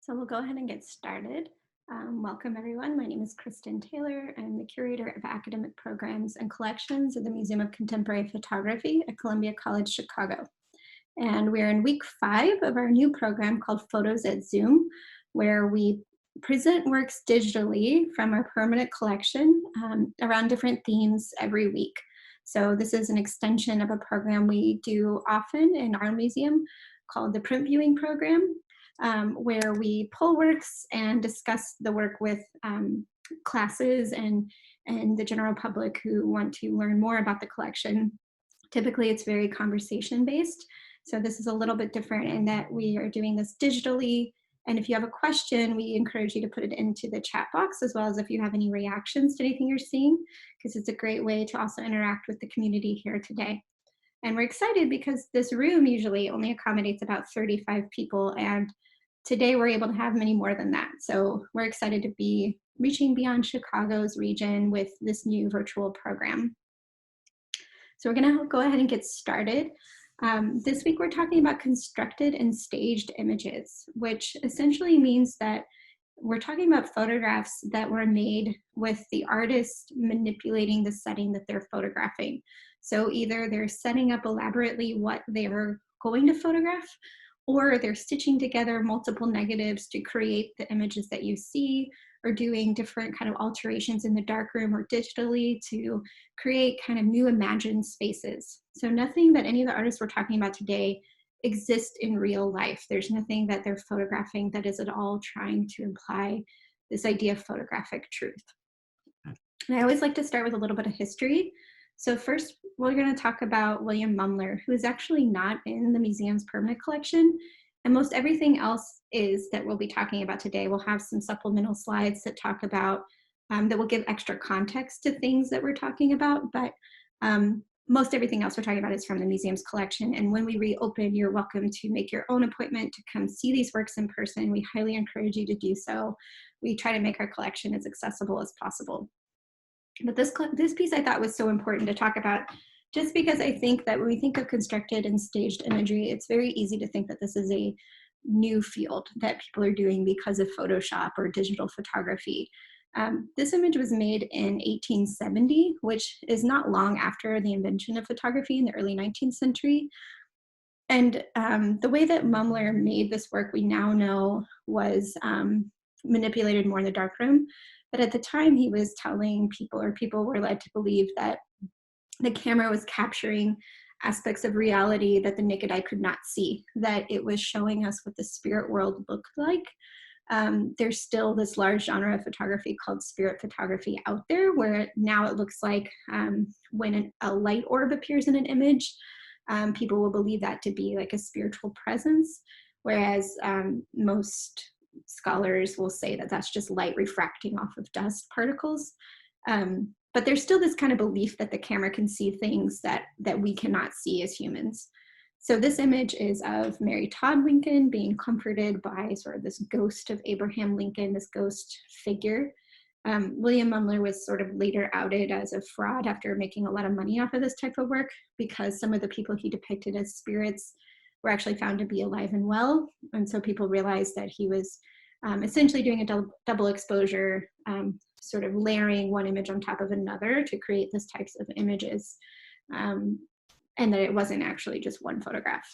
So we'll go ahead and get started. Welcome everyone. My name is Kristin Taylor. I'm the curator of academic programs and collections at the Museum of Contemporary Photography at Columbia College Chicago. And we're in week 5 of our new program called Photos at Zoom, where we present works digitally from our permanent collection around different themes every week. So this is an extension of a program we do often in our museum called the Print Viewing Program, where we pull works and discuss the work with classes and the general public who want to learn more about the collection. Typically, it's very conversation-based. So this is a little bit different in that we are doing this digitally. And if you have a question, we encourage you to put it into the chat box, as well as if you have any reactions to anything you're seeing, because it's a great way to also interact with the community here today. And we're excited because this room usually only accommodates about 35 people, and today we're able to have many more than that. So we're excited to be reaching beyond Chicago's region with this new virtual program. So we're gonna go ahead and get started. This week we're talking about constructed and staged images, which essentially means that we're talking about photographs that were made with the artist manipulating the setting that they're photographing. So either they're setting up elaborately what they're going to photograph, or they're stitching together multiple negatives to create the images that you see, or doing different kind of alterations in the darkroom or digitally to create kind of new imagined spaces. So nothing that any of the artists we're talking about today exists in real life. There's nothing that they're photographing that is at all trying to imply this idea of photographic truth. And I always like to start with a little bit of history. So first, we're going to talk about William Mumler, who is actually not in the museum's permanent collection. And most everything else is that we'll be talking about today. We'll have some supplemental slides that talk about, that will give extra context to things that we're talking about. But most everything else we're talking about is from the museum's collection. And when we reopen, you're welcome to make your own appointment to come see these works in person. We highly encourage you to do so. We try to make our collection as accessible as possible. But this piece I thought was so important to talk about, just because I think that when we think of constructed and staged imagery, it's very easy to think that this is a new field that people are doing because of Photoshop or digital photography. This image was made in 1870, which is not long after the invention of photography in the early 19th century. And the way that Mumler made this work, we now know, was manipulated more in the darkroom. But at the time, he was telling people, or people were led to believe, that the camera was capturing aspects of reality that the naked eye could not see, that it was showing us what the spirit world looked like. There's still this large genre of photography called spirit photography out there, where now it looks like when a light orb appears in an image, people will believe that to be like a spiritual presence, whereas most scholars will say that that's just light refracting off of dust particles. But there's still this kind of belief that the camera can see things that we cannot see as humans. So this image is of Mary Todd Lincoln being comforted by sort of this ghost of Abraham Lincoln, this ghost figure. William Mumler was sort of later outed as a fraud after making a lot of money off of this type of work, because some of the people he depicted as spirits were actually found to be alive and well. And so people realized that he was essentially doing a double exposure, sort of layering one image on top of another to create these types of images, and that it wasn't actually just one photograph.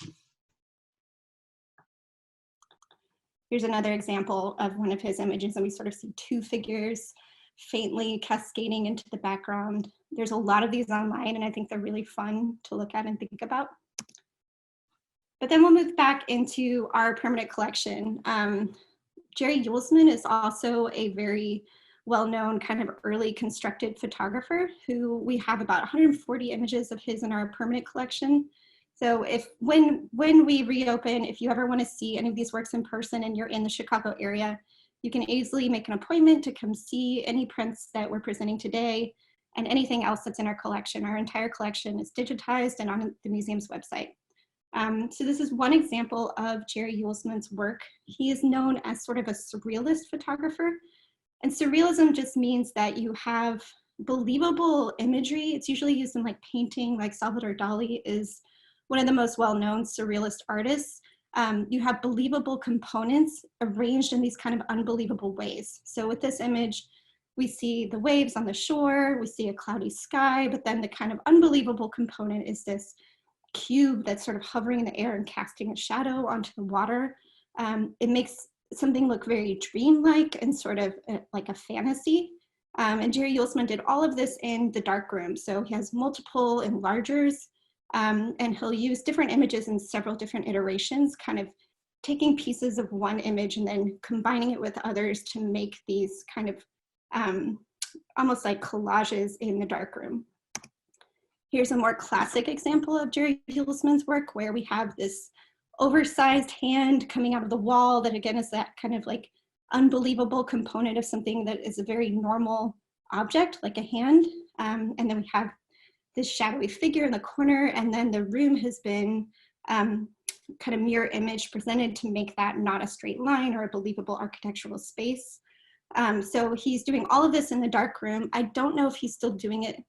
Here's another example of one of his images, and we sort of see two figures faintly cascading into the background. There's a lot of these online, and I think they're really fun to look at and think about. But then we'll move back into our permanent collection. Jerry Uhlsman is also a very well-known kind of early constructed photographer who we have about 140 images of his in our permanent collection. So when we reopen, if you ever want to see any of these works in person and you're in the Chicago area, you can easily make an appointment to come see any prints that we're presenting today and anything else that's in our collection. Our entire collection is digitized and on the museum's website. So this is one example of Jerry Uhlsman's work. He is known as sort of a surrealist photographer. And surrealism just means that you have believable imagery. It's usually used in like painting, like Salvador Dali is one of the most well-known surrealist artists. you have believable components arranged in these kind of unbelievable ways. So with this image, we see the waves on the shore, we see a cloudy sky, but then the kind of unbelievable component is this cube that's sort of hovering in the air and casting a shadow onto the water. It makes something look very dreamlike and sort of like a fantasy. And Jerry Uelsmann did all of this in the darkroom. So he has multiple enlargers, and he'll use different images in several different iterations, kind of taking pieces of one image and then combining it with others to make these kind of almost like collages in the darkroom. Here's a more classic example of Jerry Uelsmann's work, where we have this oversized hand coming out of the wall that again is that kind of like unbelievable component of something that is a very normal object, like a hand. And then we have this shadowy figure in the corner, and then the room has been kind of mirror image presented to make that not a straight line or a believable architectural space. So he's doing all of this in the darkroom. I don't know if he's still doing it,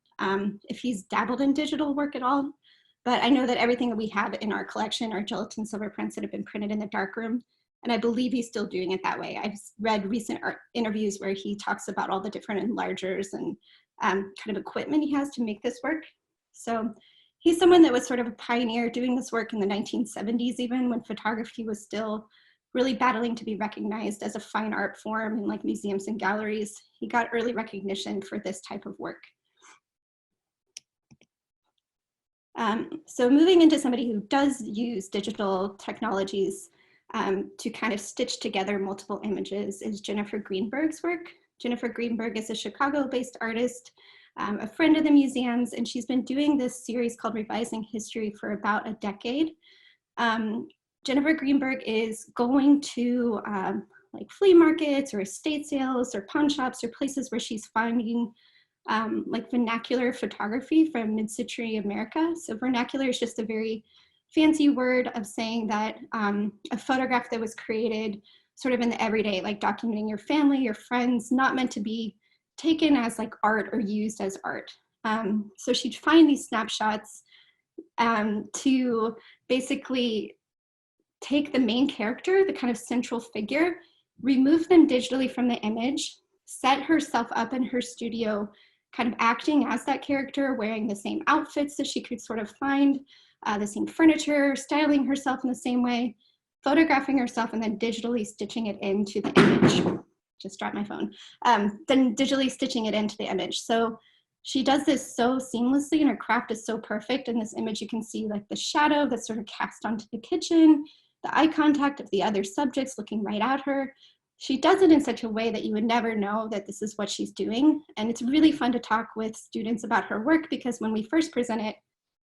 if he's dabbled in digital work at all, but I know that everything that we have in our collection are gelatin silver prints that have been printed in the darkroom. And I believe he's still doing it that way. I've read recent interviews where he talks about all the different enlargers and kind of equipment he has to make this work. So he's someone that was sort of a pioneer doing this work in the 1970s, even when photography was still really battling to be recognized as a fine art form in like museums and galleries. He got early recognition for this type of work. So moving into somebody who does use digital technologies to kind of stitch together multiple images is Jennifer Greenburg's work. Jennifer Greenburg is a Chicago-based artist, a friend of the museum's, and she's been doing this series called Revising History for about a decade. Jennifer Greenburg is going to like flea markets or estate sales or pawn shops or places where she's finding like vernacular photography from mid-century America. So vernacular is just a very fancy word of saying that a photograph that was created sort of in the everyday, like documenting your family, your friends, not meant to be taken as like art or used as art. So she'd find these snapshots to basically take the main character, the kind of central figure, remove them digitally from the image, set herself up in her studio, kind of acting as that character, wearing the same outfits that she could sort of find, the same furniture, styling herself in the same way, photographing herself, and then digitally stitching it into the image. Just dropped my phone. Then digitally stitching it into the image. So she does this so seamlessly, and her craft is so perfect. In this image, you can see like the shadow that's sort of cast onto the kitchen, the eye contact of the other subjects looking right at her. She does it in such a way that you would never know that this is what she's doing. And it's really fun to talk with students about her work, because when we first present it,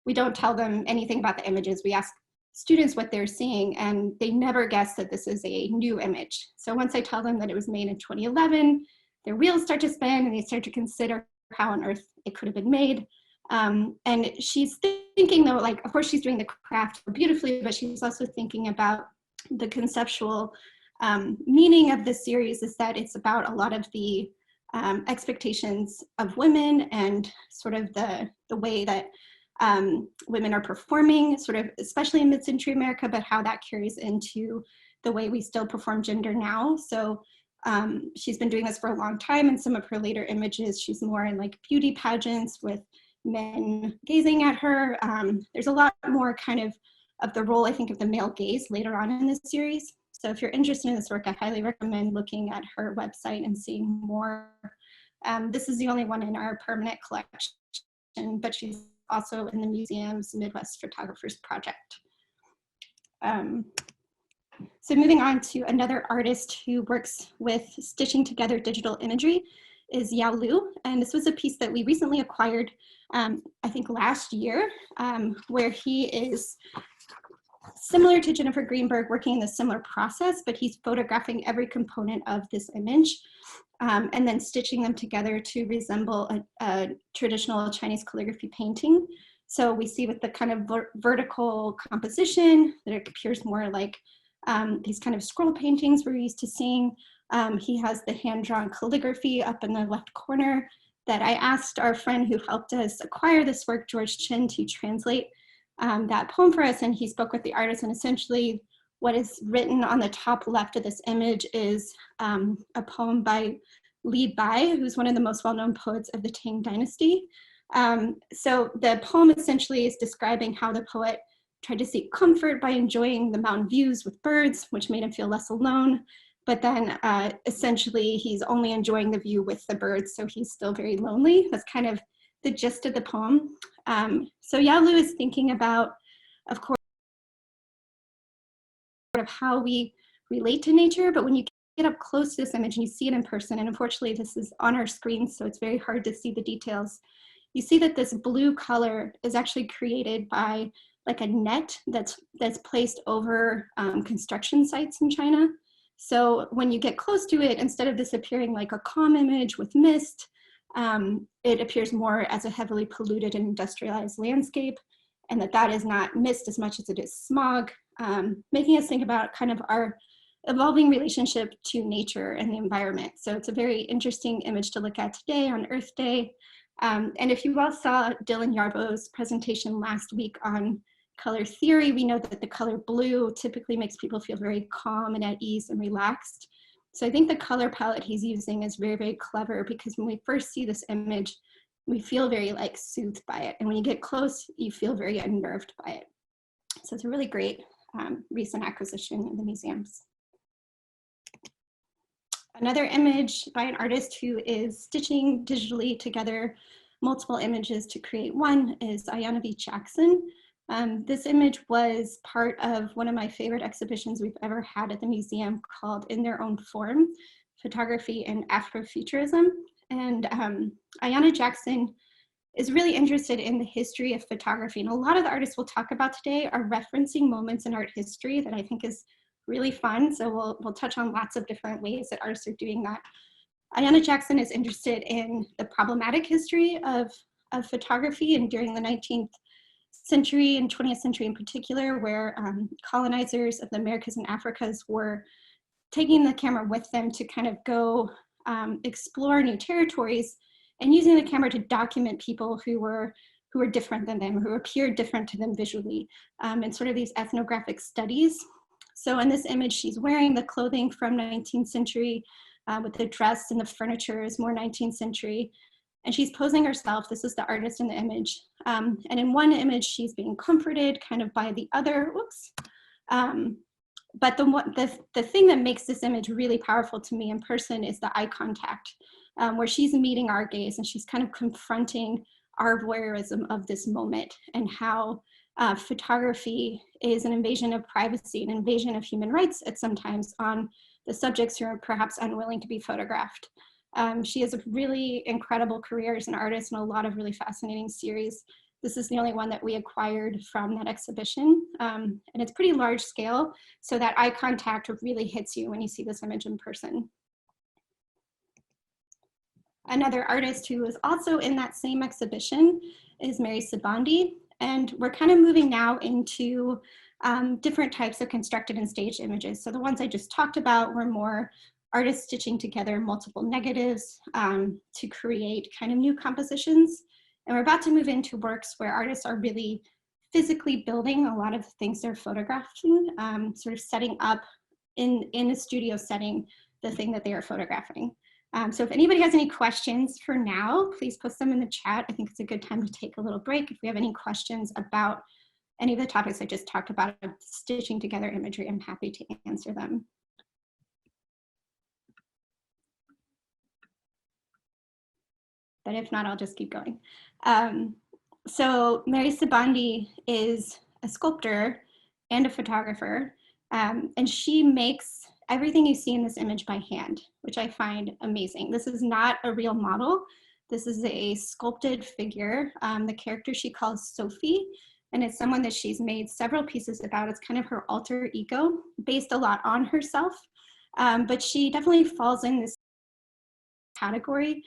we don't tell them anything about the images. We ask students what they're seeing, and they never guess that this is a new image. So once I tell them that it was made in 2011, their wheels start to spin and they start to consider how on earth it could have been made. And she's thinking though, like, of course she's doing the craft beautifully, but she's also thinking about the conceptual meaning of this series is that it's about a lot of the expectations of women and sort of the way that women are performing, sort of, especially in mid-century America, but how that carries into the way we still perform gender now. So she's been doing this for a long time. In some of her later images, she's more in like beauty pageants with men gazing at her. There's a lot more kind of the role, I think, of the male gaze later on in this series. So if you're interested in this work, I highly recommend looking at her website and seeing more. This is the only one in our permanent collection, but she's also in the museum's Midwest Photographers Project. So moving on to another artist who works with stitching together digital imagery is Yalu. And this was a piece that we recently acquired, I think last year, where he is similar to Jennifer Greenburg, working in a similar process, but he's photographing every component of this image and then stitching them together to resemble a traditional Chinese calligraphy painting. So we see with the kind of vertical composition that it appears more like these kind of scroll paintings we're used to seeing. He has the hand-drawn calligraphy up in the left corner that I asked our friend who helped us acquire this work, George Chin, to translate that poem for us, and he spoke with the artist, and essentially what is written on the top left of this image is a poem by Li Bai, who's one of the most well-known poets of the Tang Dynasty. So the poem essentially is describing how the poet tried to seek comfort by enjoying the mountain views with birds, which made him feel less alone. But then essentially he's only enjoying the view with the birds, so he's still very lonely. That's kind of the gist of the poem. So Yalu is thinking about, of course, of how we relate to nature, but when you get up close to this image and you see it in person, and unfortunately this is on our screen, so it's very hard to see the details, you see that this blue color is actually created by like a net that's placed over construction sites in China. So when you get close to it, instead of this appearing like a calm image with mist, it appears more as a heavily polluted and industrialized landscape, and that is not mist as much as it is smog, making us think about kind of our evolving relationship to nature and the environment. So it's a very interesting image to look at today on Earth Day. And if you all saw Dylan Yarbo's presentation last week on color theory, we know that the color blue typically makes people feel very calm and at ease and relaxed. So I think the color palette he's using is very, very clever, because when we first see this image, we feel very like soothed by it. And when you get close, you feel very unnerved by it. So it's a really great recent acquisition in the museums. Another image by an artist who is stitching digitally together multiple images to create one is Iona Jackson. This image was part of one of my favorite exhibitions we've ever had at the museum called In Their Own Form, Photography and Afrofuturism. And Iona Jackson is really interested in the history of photography. And a lot of the artists we'll talk about today are referencing moments in art history that I think is really fun. So we'll touch on lots of different ways that artists are doing that. Iona Jackson is interested in the problematic history of photography, and during the 19th century and 20th century in particular, where colonizers of the Americas and Africas were taking the camera with them to kind of go explore new territories, and using the camera to document people who were different than them, who appeared different to them visually, and sort of these ethnographic studies. So in this image, she's wearing the clothing from 19th century, with the dress and the furniture is more 19th century. And she's posing herself. This is the artist in the image. And in one image, she's being comforted kind of by the other, whoops. But the thing that makes this image really powerful to me in person is the eye contact, where she's meeting our gaze and she's kind of confronting our voyeurism of this moment, and how photography is an invasion of privacy, an invasion of human rights at sometimes on the subjects who are perhaps unwilling to be photographed. She has a really incredible career as an artist and a lot of really fascinating series. This is the only one that we acquired from that exhibition. And it's pretty large scale, so that eye contact really hits you when you see this image in person. Another artist who was also in that same exhibition is Sibande. And we're kind of moving now into different types of constructed and staged images. So the ones I just talked about were more artists stitching together multiple negatives to create kind of new compositions. And we're about to move into works where artists are really physically building a lot of the things they're photographing, sort of setting up in a studio setting the thing that they are photographing. So if anybody has any questions for now, please post them in the chat. I think it's a good time to take a little break. If we have any questions about any of the topics I just talked about, stitching together imagery, I'm happy to answer them. But if not, I'll just keep going. So Sibande is a sculptor and a photographer, and she makes everything you see in this image by hand, which I find amazing. This is not a real model. This is a sculpted figure. The character she calls Sophie, and it's someone that she's made several pieces about. It's kind of her alter ego, based a lot on herself, but she definitely falls in this category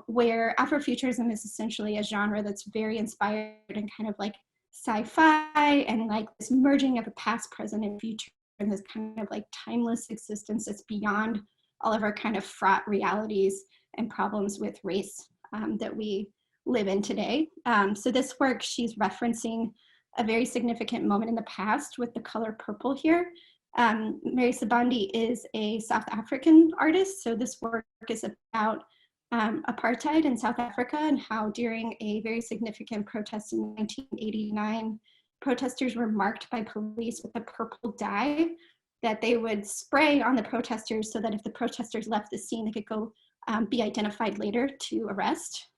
where Afrofuturism is essentially a genre that's very inspired and kind of like sci-fi, and like this merging of the past, present, and future, and this kind of like timeless existence that's beyond all of our kind of fraught realities and problems with race that we live in today. So this work, she's referencing a very significant moment in the past with the color purple here. Mary Sibande is a South African artist, so this work is about apartheid in South Africa and how during a very significant protest in 1989, protesters were marked by police with a purple dye that they would spray on the protesters so that if the protesters left the scene, they could go be identified later to arrest.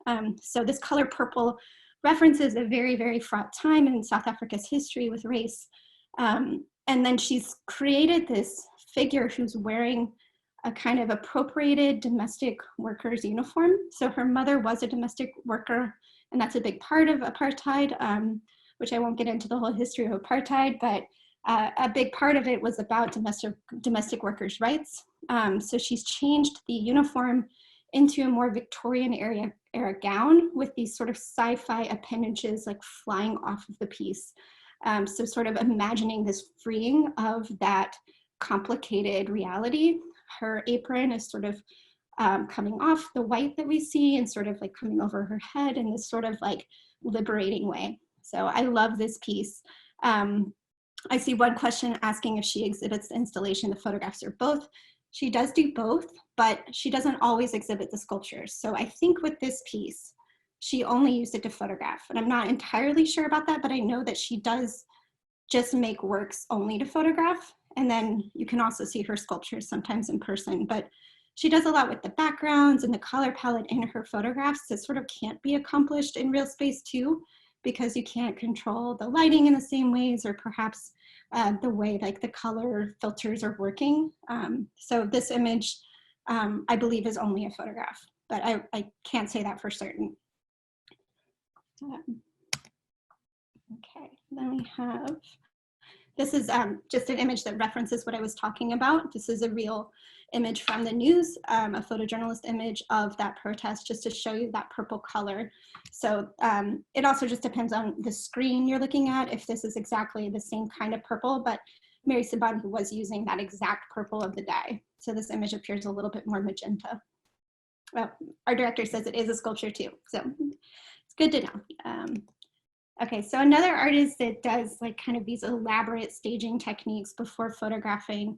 So this color purple references a very, very fraught time in South Africa's history with race. And then she's created this figure who's wearing a kind of appropriated domestic worker's uniform. So her mother was a domestic worker, and that's a big part of apartheid, which I won't get into the whole history of apartheid, but a big part of it was about domestic workers' rights. So she's changed the uniform into a more Victorian era gown with these sort of sci-fi appendages like flying off of the piece. So sort of imagining this freeing of that complicated reality. Her apron is sort of coming off the white that we see and sort of like coming over her head in this sort of like liberating way. So I love this piece. I see one question asking if she exhibits the installation, the photographs, or both. She does do both, but she doesn't always exhibit the sculptures. So I think with this piece, she only used it to photograph. And I'm not entirely sure about that, but I know that she does just make works only to photograph. And then you can also see her sculptures sometimes in person, but she does a lot with the backgrounds and the color palette in her photographs that sort of can't be accomplished in real space too, because you can't control the lighting in the same ways, or perhaps the way like the color filters are working. So this image, I believe, is only a photograph, but I can't say that for certain. Okay, then we have, this is just an image that references what I was talking about. This is a real image from the news, a photojournalist image of that protest, just to show you that purple color. So it also just depends on the screen you're looking at, if this is exactly the same kind of purple, but Mary Sibande was using that exact purple of the dye. So this image appears a little bit more magenta. Well, our director says it is a sculpture too, so it's good to know. Okay, so another artist that does like kind of these elaborate staging techniques before photographing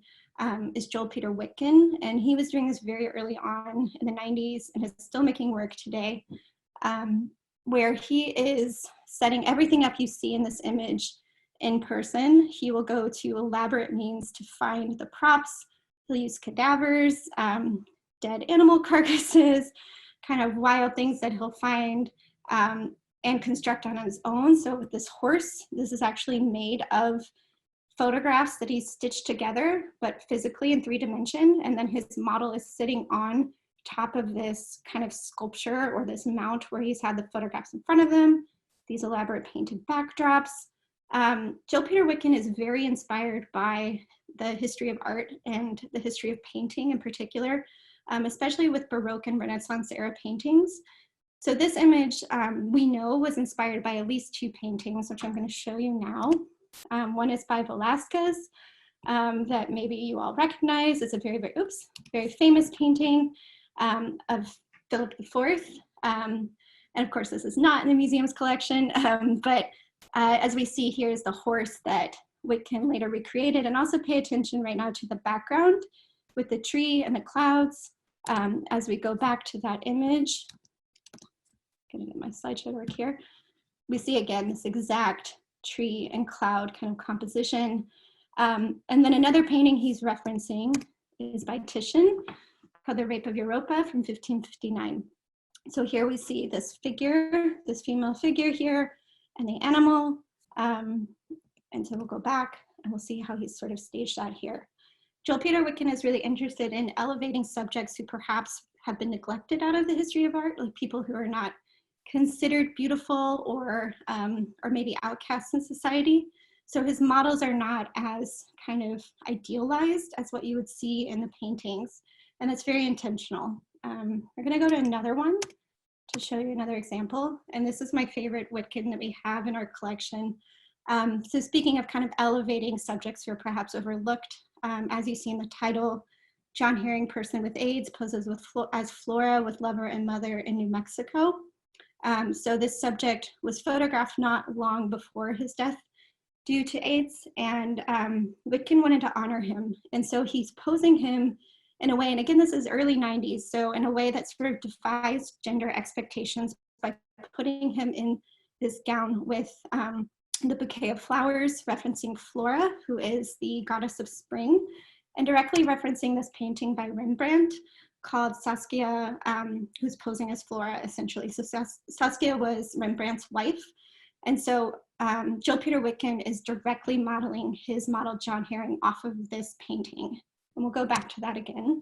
is Juhl Peter Witkin, and he was doing this very early on in the 90s and is still making work today, where he is setting everything up you see in this image in person. He will go to elaborate means to find the props. He'll use cadavers, dead animal carcasses, kind of wild things that he'll find, and construct on his own. So with this horse, this is actually made of photographs that he's stitched together, but physically in 3D. And then his model is sitting on top of this kind of sculpture or this mount where he's had the photographs in front of them, these elaborate painted backdrops. Juhl Peter Witkin is very inspired by the history of art and the history of painting in particular, especially with Baroque and Renaissance era paintings. So this image we know was inspired by at least two paintings, which I'm going to show you now. One is by Velázquez that maybe you all recognize. It's a very famous painting of Phillip IV. And of course, this is not in the museum's collection, but as we see here is the horse that Witkin later recreated. And also pay attention right now to the background with the tree and the clouds. As we go back to that image, gonna get my slideshow to work here. We see again this exact tree and cloud kind of composition. And then another painting he's referencing is by Titian called The Rape of Europa from 1559. So here we see this figure, this female figure here, and the animal. And so we'll go back and we'll see how he's sort of staged that here. Juhl Peter Witkin is really interested in elevating subjects who perhaps have been neglected out of the history of art, like people who are not considered beautiful or maybe outcasts in society. So his models are not as kind of idealized as what you would see in the paintings, and that's very intentional. We're gonna go to another one to show you another example, and this is my favorite Witkin that we have in our collection. So speaking of kind of elevating subjects who are perhaps overlooked, as you see in the title, John Herring, person with AIDS, poses as Flora with lover and mother in New Mexico. So this subject was photographed not long before his death due to AIDS, and Witkin wanted to honor him. And so he's posing him in a way, and again, this is early 90s, so in a way that sort of defies gender expectations by putting him in this gown with the bouquet of flowers, referencing Flora, who is the goddess of spring, and directly referencing this painting by Rembrandt called Saskia, who's posing as Flora, essentially. So Saskia was Rembrandt's wife. And so Jill Peter Witkin is directly modeling his model John Herring off of this painting. And we'll go back to that again.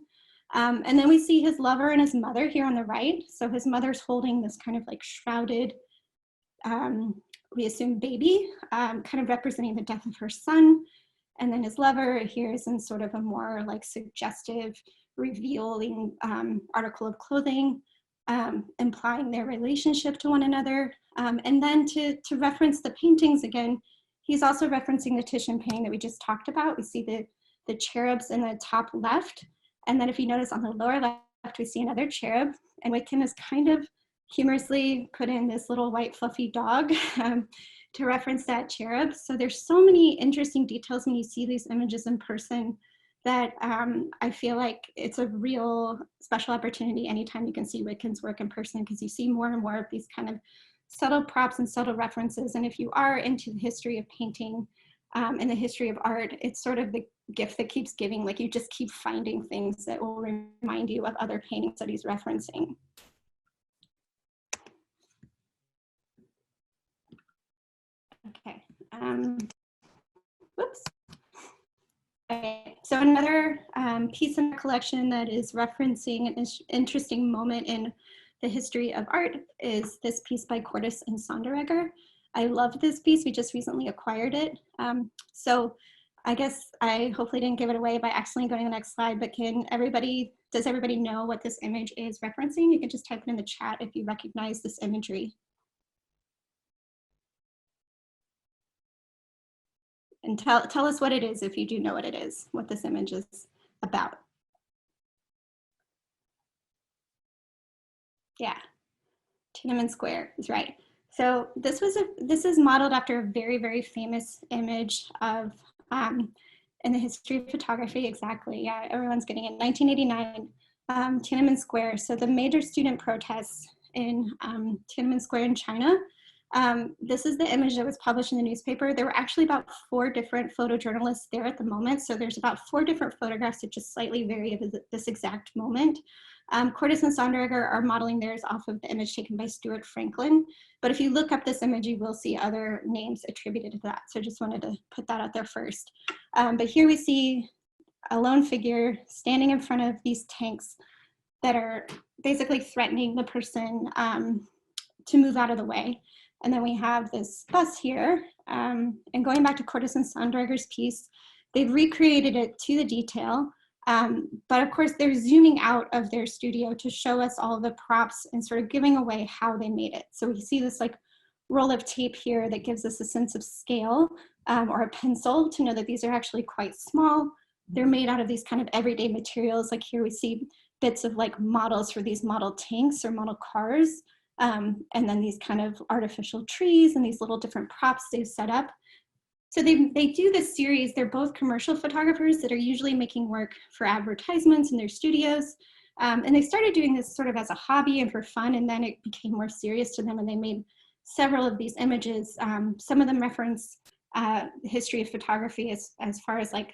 And then we see his lover and his mother here on the right. So his mother's holding this kind of like shrouded, we assume baby, kind of representing the death of her son. And then his lover here is in sort of a more like suggestive, revealing article of clothing, implying their relationship to one another. And then to reference the paintings again, he's also referencing the Titian painting that we just talked about. We see the cherubs in the top left. And then if you notice on the lower left, we see another cherub. And Witkin has kind of humorously put in this little white fluffy dog to reference that cherub. So there's so many interesting details when you see these images in person that I feel like it's a real special opportunity anytime you can see Witkin's work in person, because you see more and more of these kind of subtle props and subtle references. And if you are into the history of painting and the history of art, it's sort of the gift that keeps giving. Like you just keep finding things that will remind you of other paintings that he's referencing. Okay, whoops. Okay. So another piece in the collection that is referencing an interesting moment in the history of art is this piece by Cortis Sonderegger. I love this piece, we just recently acquired it. So I guess I hopefully didn't give it away by accidentally going to the next slide, but does everybody know what this image is referencing? You can just type it in the chat if you recognize this imagery. And tell us what it is if you do know what it is, what this image is about. Yeah, Tiananmen Square is right. So this is modeled after a very, very famous image of in the history of photography. Exactly, yeah, everyone's getting it. 1989, Tiananmen Square. So the major student protests in Tiananmen Square in China. This is the image that was published in the newspaper. There were actually about 4 different photojournalists there at the moment. So there's about 4 different photographs that just slightly vary of this exact moment. Courtesan Sander are modeling theirs off of the image taken by Stuart Franklin. But if you look up this image, you will see other names attributed to that. So just wanted to put that out there first. But here we see a lone figure standing in front of these tanks that are basically threatening the person to move out of the way. And then we have this bus here. And going back to Courtesan Sonderegger's piece, they've recreated it to the detail. But of course, they're zooming out of their studio to show us all the props and sort of giving away how they made it. So we see this like roll of tape here that gives us a sense of scale, or a pencil to know that these are actually quite small. They're made out of these kind of everyday materials. Like here we see bits of like models for these model tanks or model cars. And then these kind of artificial trees and these little different props they've set up. So they do this series. They're both commercial photographers that are usually making work for advertisements in their studios. And they started doing this sort of as a hobby and for fun, and then it became more serious to them, and they made several of these images. Some of them reference the history of photography as far as like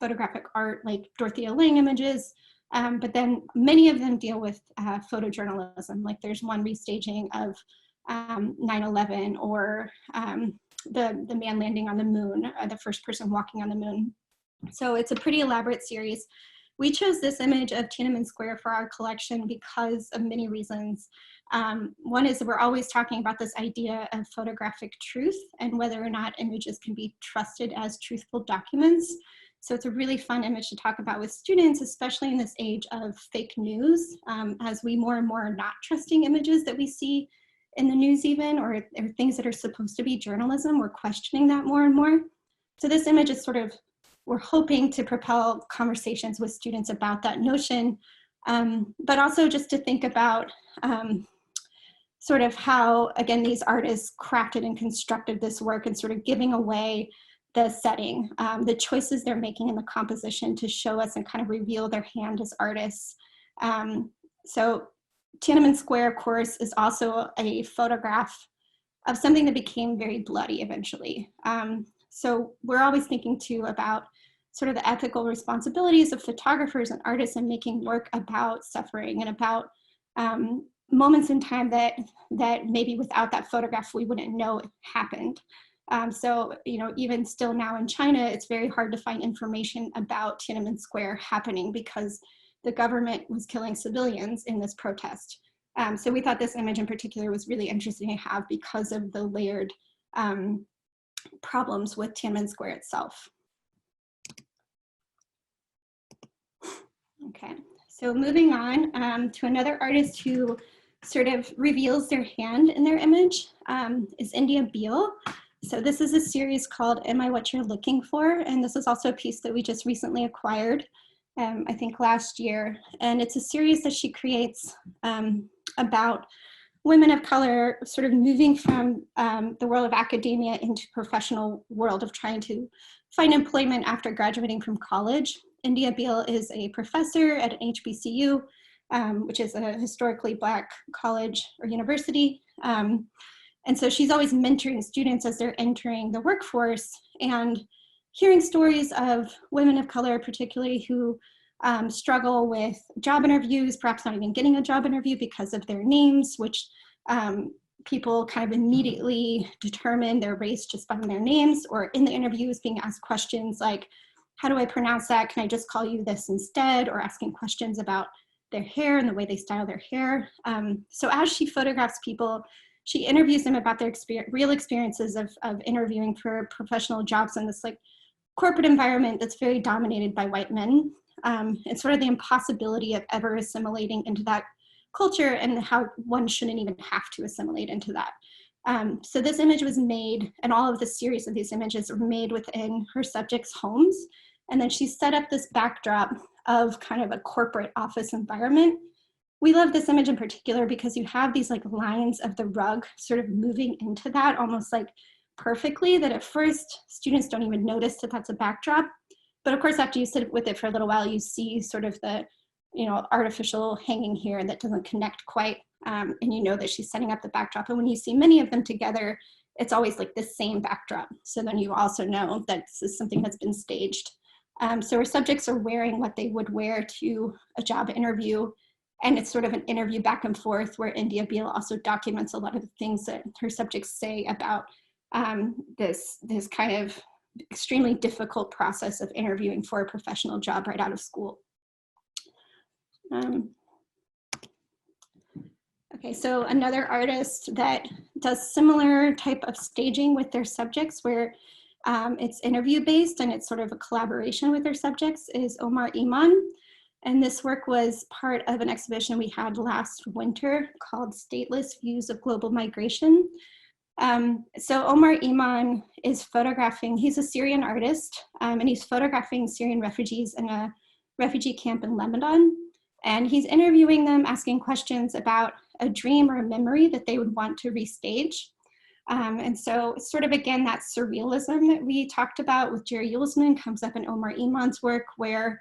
photographic art, like Dorothea Lange images. But then many of them deal with photojournalism. Like there's one restaging of 9/11 or the man landing on the moon, the first person walking on the moon. So it's a pretty elaborate series. We chose this image of Tiananmen Square for our collection because of many reasons. One is that we're always talking about this idea of photographic truth and whether or not images can be trusted as truthful documents. So it's a really fun image to talk about with students, especially in this age of fake news, as we more and more are not trusting images that we see in the news even, or things that are supposed to be journalism. We're questioning that more and more. So this image is sort of, we're hoping to propel conversations with students about that notion, but also just to think about sort of how, again, these artists crafted and constructed this work and sort of giving away the setting, the choices they're making in the composition to show us and kind of reveal their hand as artists. So Tiananmen Square, of course, is also a photograph of something that became very bloody eventually. So we're always thinking too about sort of the ethical responsibilities of photographers and artists in making work about suffering and about moments in time that maybe without that photograph we wouldn't know it happened. So, you know, even still now in China, it's very hard to find information about Tiananmen Square happening because the government was killing civilians in this protest. So we thought this image in particular was really interesting to have because of the layered problems with Tiananmen Square itself. Okay, so moving on to another artist who sort of reveals their hand in their image is India Beal. So this is a series called Am I What You're Looking For? And this is also a piece that we just recently acquired, I think last year. And it's a series that she creates about women of color sort of moving from the world of academia into professional world of trying to find employment after graduating from college. India Beal is a professor at an HBCU, which is a historically Black college or university. And so she's always mentoring students as they're entering the workforce and hearing stories of women of color, particularly who struggle with job interviews, perhaps not even getting a job interview because of their names, which people kind of immediately determine their race just by their names, or in the interviews being asked questions like, how do I pronounce that? Can I just call you this instead? Or asking questions about their hair and the way they style their hair. So as she photographs people, she interviews them about their real experiences of interviewing for professional jobs in this like corporate environment that's very dominated by white men, and sort of the impossibility of ever assimilating into that culture and how one shouldn't even have to assimilate into that. So this image was made, and all of the series of these images were made within her subjects' homes. And then she set up this backdrop of kind of a corporate office environment. We love this image in particular because you have these like lines of the rug sort of moving into that almost like perfectly, that at first students don't even notice that that's a backdrop. But of course, after you sit with it for a little while, you see sort of the, you know, artificial hanging here that doesn't connect quite. And you know that she's setting up the backdrop. And when you see many of them together, it's always like the same backdrop. So then you also know that this is something that's been staged. So her subjects are wearing what they would wear to a job interview. And it's sort of an interview back and forth where India Beal also documents a lot of the things that her subjects say about this kind of extremely difficult process of interviewing for a professional job right out of school. Okay, so another artist that does similar type of staging with their subjects where it's interview based and it's sort of a collaboration with their subjects is Omar Iman. And this work was part of an exhibition we had last winter called Stateless Views of Global Migration. So Omar Iman is photographing, he's a Syrian artist, and he's photographing Syrian refugees in a refugee camp in Lebanon. And he's interviewing them, asking questions about a dream or a memory that they would want to restage. And so sort of, again, that surrealism that we talked about with Jerry Uelsman comes up in Omar Iman's work, where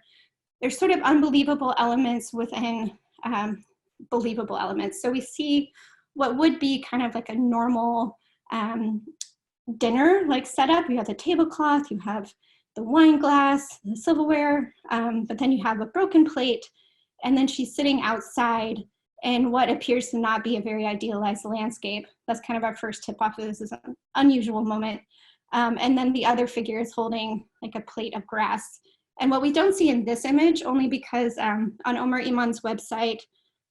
there's sort of unbelievable elements within believable elements. So we see what would be kind of like a normal dinner like setup. You have the tablecloth, you have the wine glass, the silverware, but then you have a broken plate, and then she's sitting outside in what appears to not be a very idealized landscape. That's kind of our first tip off of this is an unusual moment. And then the other figure is holding like a plate of grass. And what we don't see in this image, only because on Omar Iman's website,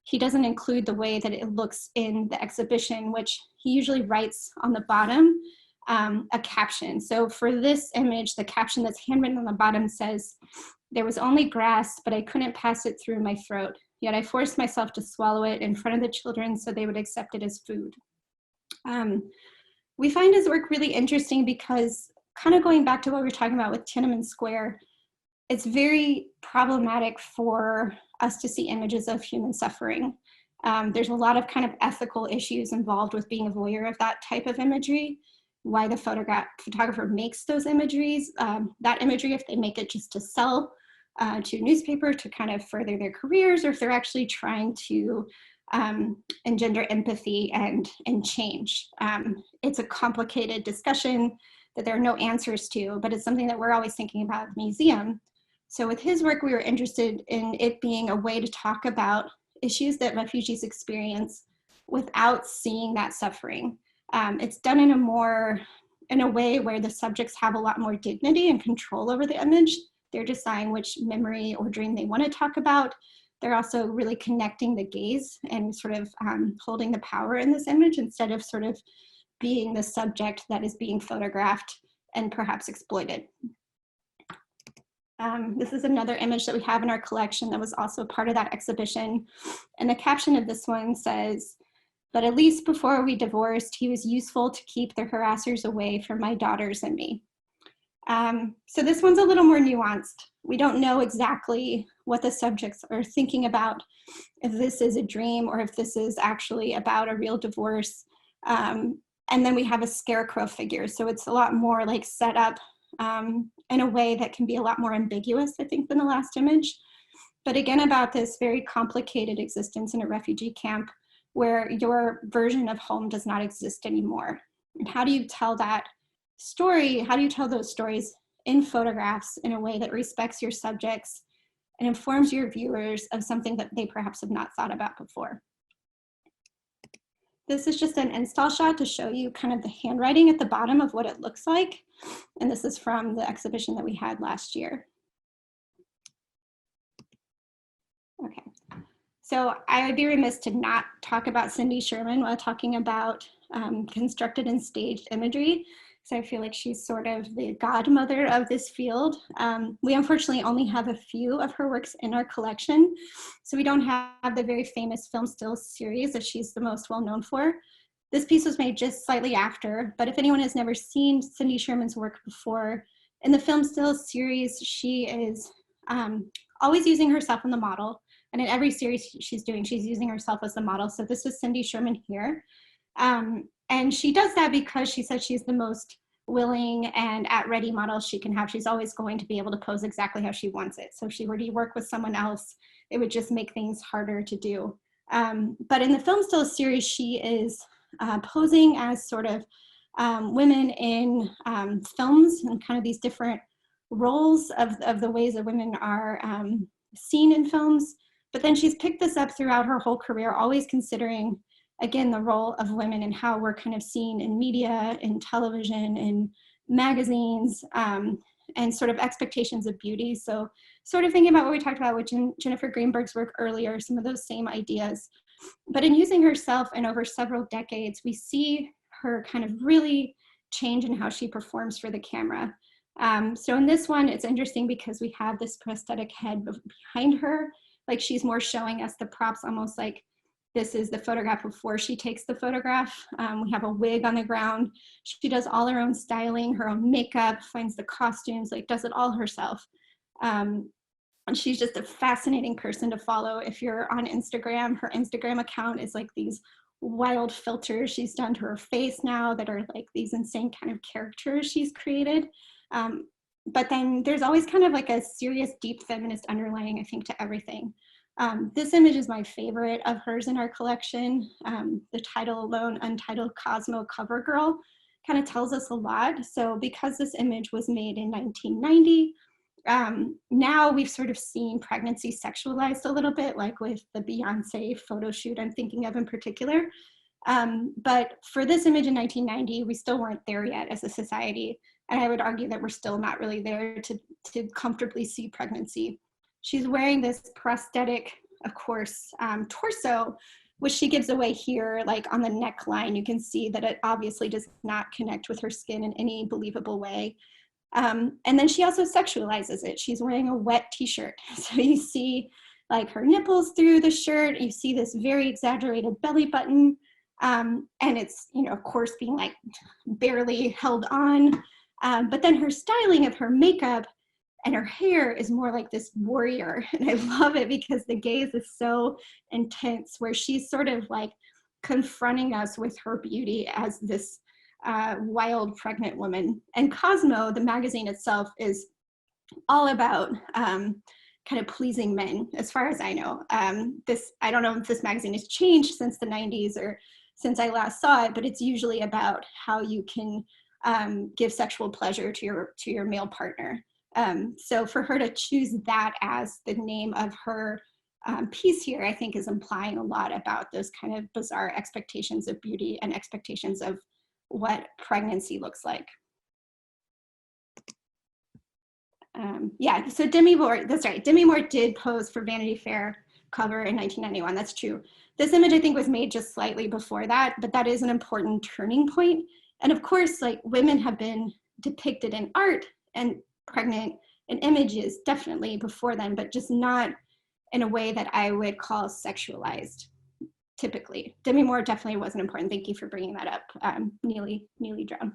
he doesn't include the way that it looks in the exhibition, which he usually writes on the bottom a caption. So for this image, the caption that's handwritten on the bottom says, "There was only grass, but I couldn't pass it through my throat. Yet I forced myself to swallow it in front of the children so they would accept it as food." We find his work really interesting because, kind of going back to what we were talking about with Tiananmen Square, it's very problematic for us to see images of human suffering. There's a lot of kind of ethical issues involved with being a voyeur of that type of imagery, why the photographer makes those imageries, that imagery, if they make it just to sell to a newspaper to kind of further their careers, or if they're actually trying to engender empathy and change. It's a complicated discussion that there are no answers to, but it's something that we're always thinking about at the museum. So with his work, we were interested in it being a way to talk about issues that refugees experience without seeing that suffering. It's done in a way where the subjects have a lot more dignity and control over the image. They're deciding which memory or dream they want to talk about. They're also really connecting the gaze and sort of holding the power in this image instead of sort of being the subject that is being photographed and perhaps exploited. This is another image that we have in our collection that was also part of that exhibition. And the caption of this one says, "But at least before we divorced, he was useful to keep the harassers away from my daughters and me." So this one's a little more nuanced. We don't know exactly what the subjects are thinking about, if this is a dream or if this is actually about a real divorce. And then we have a scarecrow figure. So it's a lot more like set up in a way that can be a lot more ambiguous, I think, than the last image. But again, about this very complicated existence in a refugee camp where your version of home does not exist anymore. And how do you tell that story? How do you tell those stories in photographs in a way that respects your subjects and informs your viewers of something that they perhaps have not thought about before? This is just an install shot to show you kind of the handwriting at the bottom of what it looks like. And this is from the exhibition that we had last year. Okay, so I would be remiss to not talk about Cindy Sherman while talking about constructed and staged imagery. So I feel like she's sort of the godmother of this field. We unfortunately only have a few of her works in our collection. So we don't have the very famous film still series that she's the most well known for. This piece was made just slightly after, but if anyone has never seen Cindy Sherman's work before, in the film still series, she is always using herself in the model. And in every series she's doing, she's using herself as the model. So this is Cindy Sherman here. And she does that because she says she's the most willing and at-ready model she can have. She's always going to be able to pose exactly how she wants it. So if she were to work with someone else, it would just make things harder to do. But in the film still series, she is posing as sort of women in films and kind of these different roles of the ways that women are seen in films. But then she's picked this up throughout her whole career, always considering, again, the role of women and how we're kind of seen in media, in television, in magazines, and sort of expectations of beauty. So sort of thinking about what we talked about with Jennifer Greenburg's work earlier, some of those same ideas. But in using herself and over several decades, we see her kind of really change in how she performs for the camera. So in this one, it's interesting because we have this prosthetic head behind her, like she's more showing us the props, almost like this is the photograph before she takes the photograph. We have a wig on the ground. She does all her own styling, her own makeup, finds the costumes, like does it all herself. And she's just a fascinating person to follow. If you're on Instagram, her Instagram account is like these wild filters she's done to her face now that are like these insane kind of characters she's created. But then there's always kind of like a serious, deep feminist underlying, I think, to everything. This image is my favorite of hers in our collection. The title alone, Untitled Cosmo Cover Girl, kind of tells us a lot. So because this image was made in 1990, now we've sort of seen pregnancy sexualized a little bit, like with the Beyonce photo shoot I'm thinking of in particular. But for this image in 1990, we still weren't there yet as a society. And I would argue that we're still not really there to comfortably see pregnancy. She's wearing this prosthetic, of course, torso, which she gives away here, like on the neckline. You can see that it obviously does not connect with her skin in any believable way. And then she also sexualizes it. She's wearing a wet t-shirt. So you see like her nipples through the shirt. You see this very exaggerated belly button. And it's, you know, of course, being like barely held on. But then her styling of her makeup and her hair is more like this warrior. And I love it because the gaze is so intense, where she's sort of like confronting us with her beauty as this wild pregnant woman. And Cosmo, the magazine itself, is all about kind of pleasing men, as far as I know. I don't know if this magazine has changed since the 90s or since I last saw it, but it's usually about how you can give sexual pleasure to your male partner. So for her to choose that as the name of her piece here, I think is implying a lot about those kind of bizarre expectations of beauty and expectations of what pregnancy looks like. Yeah, so Demi Moore, that's right. Demi Moore did pose for Vanity Fair cover in 1991, that's true. This image I think was made just slightly before that, but that is an important turning point. And of course, like, women have been depicted in art and pregnant in images definitely before then, but just not in a way that I would call sexualized typically. Demi Moore definitely was an important, thank you for bringing that up, Neely Drown.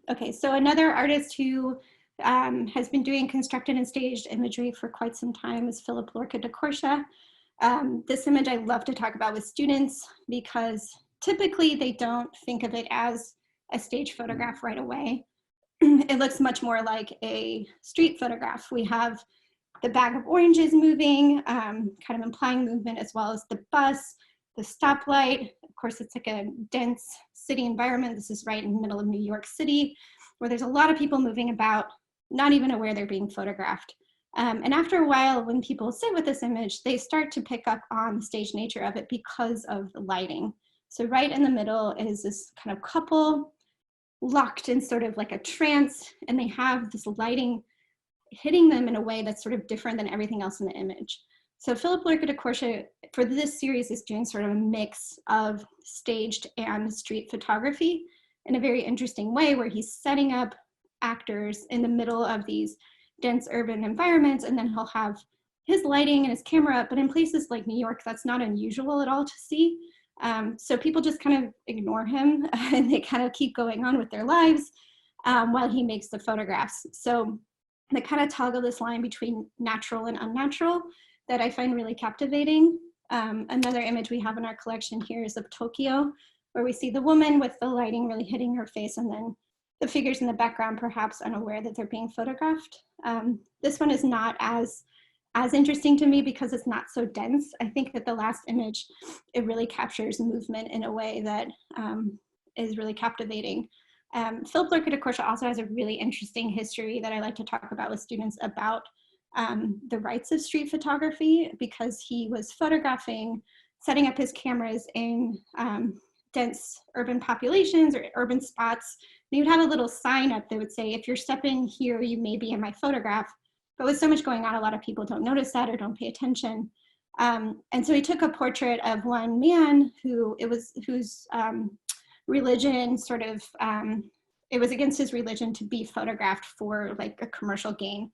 Okay, so another artist who has been doing constructed and staged imagery for quite some time is Phillip Boureau. This image I love to talk about with students because typically they don't think of it as a stage photograph right away. It looks much more like a street photograph. We have the bag of oranges moving, kind of implying movement, as well as the bus, the stoplight. Of course, it's like a dense city environment. This is right in the middle of New York City, where there's a lot of people moving about, not even aware they're being photographed. And after a while, when people sit with this image, they start to pick up on the staged nature of it because of the lighting. So right in the middle is this kind of couple locked in sort of like a trance, and they have this lighting hitting them in a way that's sort of different than everything else in the image. So Phillip Boureau for this series is doing sort of a mix of staged and street photography in a very interesting way, where he's setting up actors in the middle of these dense urban environments, and then he'll have his lighting and his camera up, but in places like New York, that's not unusual at all to see. So people just kind of ignore him and they kind of keep going on with their lives while he makes the photographs. So they kind of toggle this line between natural and unnatural that I find really captivating. Another image we have in our collection here is of Tokyo, where we see the woman with the lighting really hitting her face, and then the figures in the background perhaps unaware that they're being photographed. This one is not as interesting to me because it's not so dense. I think that the last image, it really captures movement in a way that is really captivating. Phillip Boureau also has a really interesting history that I like to talk about with students about the rights of street photography, because he was photographing, setting up his cameras in dense urban populations or urban spots. And he would have a little sign up that would say, if you're stepping here, you may be in my photograph. But with so much going on, a lot of people don't notice that or don't pay attention. And so he took a portrait of one man whose religion sort of, it was against his religion to be photographed for like a commercial gain.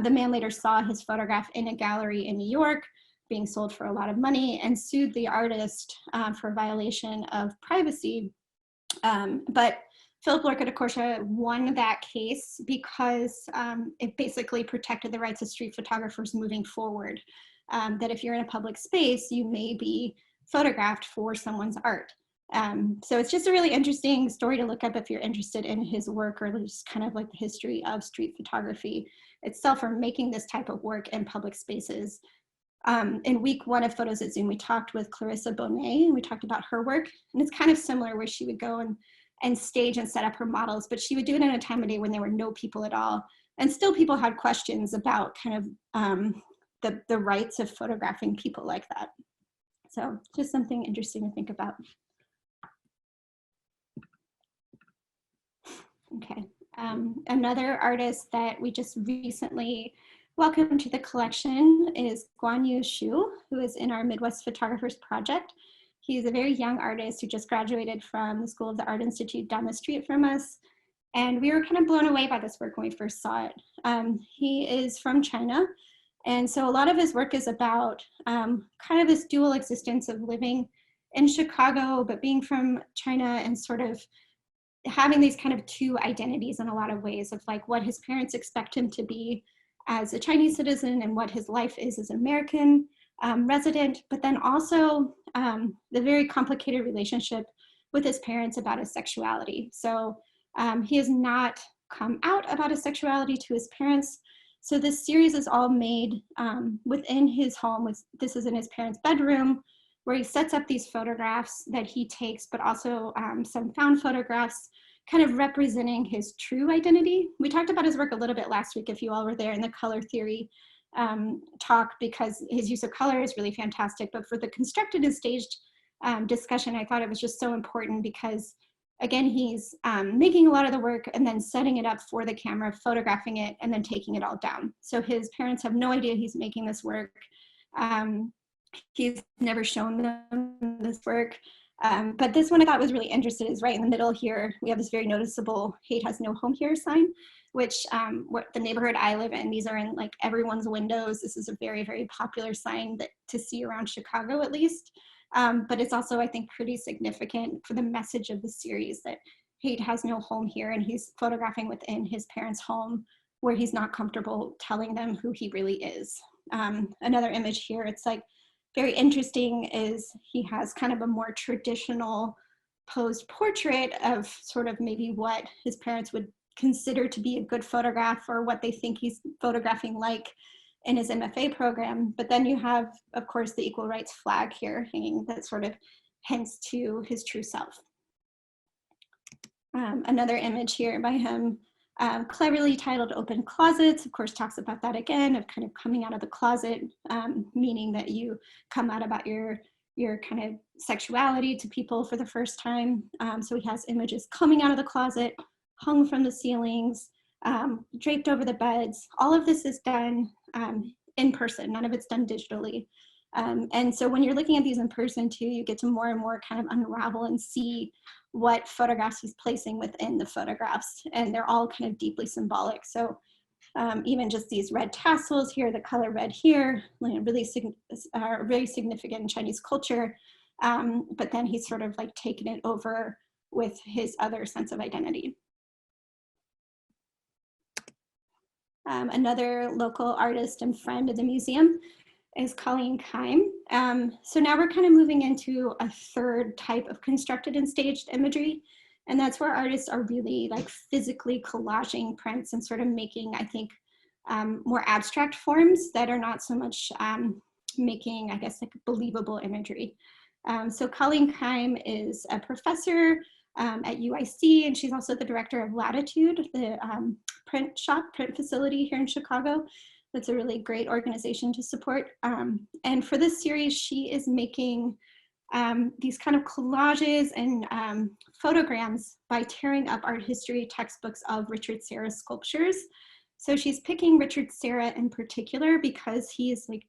The man later saw his photograph in a gallery in New York being sold for a lot of money and sued the artist for violation of privacy. But Phillip Boureau won that case because it basically protected the rights of street photographers moving forward. That if you're in a public space, you may be photographed for someone's art. So it's just a really interesting story to look up if you're interested in his work, or just kind of like the history of street photography itself, or making this type of work in public spaces. In week 1 of Photos at Zoom, we talked with Clarissa Bonet, and we talked about her work. And it's kind of similar, where she would go and stage and set up her models, but she would do it in a time of day when there were no people at all. And still people had questions about kind of the rights of photographing people like that. So just something interesting to think about. Okay, another artist that we just recently welcomed to the collection is Guan Yu Shu, who is in our Midwest Photographers Project. He's a very young artist who just graduated from the School of the Art Institute down the street from us. And we were kind of blown away by this work when we first saw it. He is from China. And so a lot of his work is about kind of this dual existence of living in Chicago, but being from China and sort of having these kind of two identities in a lot of ways of like what his parents expect him to be as a Chinese citizen and what his life is as an American resident, but then also the very complicated relationship with his parents about his sexuality. So he has not come out about his sexuality to his parents. So this series is all made within his home. This is in his parents' bedroom, where he sets up these photographs that he takes, but also some found photographs kind of representing his true identity. We talked about his work a little bit last week, if you all were there in the color theory talk, because his use of color is really fantastic. But for the constructed and staged discussion, I thought it was just so important because, again, he's making a lot of the work and then setting it up for the camera, photographing it, and then taking it all down. So his parents have no idea he's making this work. He's never shown them this work. But this one I thought was really interesting is right in the middle here. We have this very noticeable "Hate has no home here" sign, which what the neighborhood I live in, these are in like everyone's windows. This is a very, very popular sign that to see around Chicago at least. But it's also, I think, pretty significant for the message of the series that hate has no home here, and he's photographing within his parents' home where he's not comfortable telling them who he really is. Another image here, it's like very interesting, is he has kind of a more traditional posed portrait of sort of maybe what his parents would consider to be a good photograph or what they think he's photographing like in his MFA program. But then you have, of course, the equal rights flag here hanging that sort of hints to his true self. Another image here by him, cleverly titled "Open Closets," of course, talks about that again, of kind of coming out of the closet, meaning that you come out about your kind of sexuality to people for the first time. So he has images coming out of the closet, hung from the ceilings, draped over the beds. All of this is done in person, none of it's done digitally. And so when you're looking at these in person too, you get to more and more kind of unravel and see what photographs he's placing within the photographs. And they're all kind of deeply symbolic. So even just these red tassels here, the color red here, really are very significant in Chinese culture. But then he's sort of like taken it over with his other sense of identity. Another local artist and friend of the museum is Colleen Haim. So now we're kind of moving into a third type of constructed and staged imagery. And that's where artists are really like physically collaging prints and sort of making, I think, more abstract forms that are not so much making, I guess, like believable imagery. So Colleen Haim is a professor at UIC, and she's also the director of Latitude, the print facility here in Chicago. That's a really great organization to support. And for this series, she is making these kind of collages and photograms by tearing up art history textbooks of Richard Serra's sculptures. So she's picking Richard Serra in particular because he is like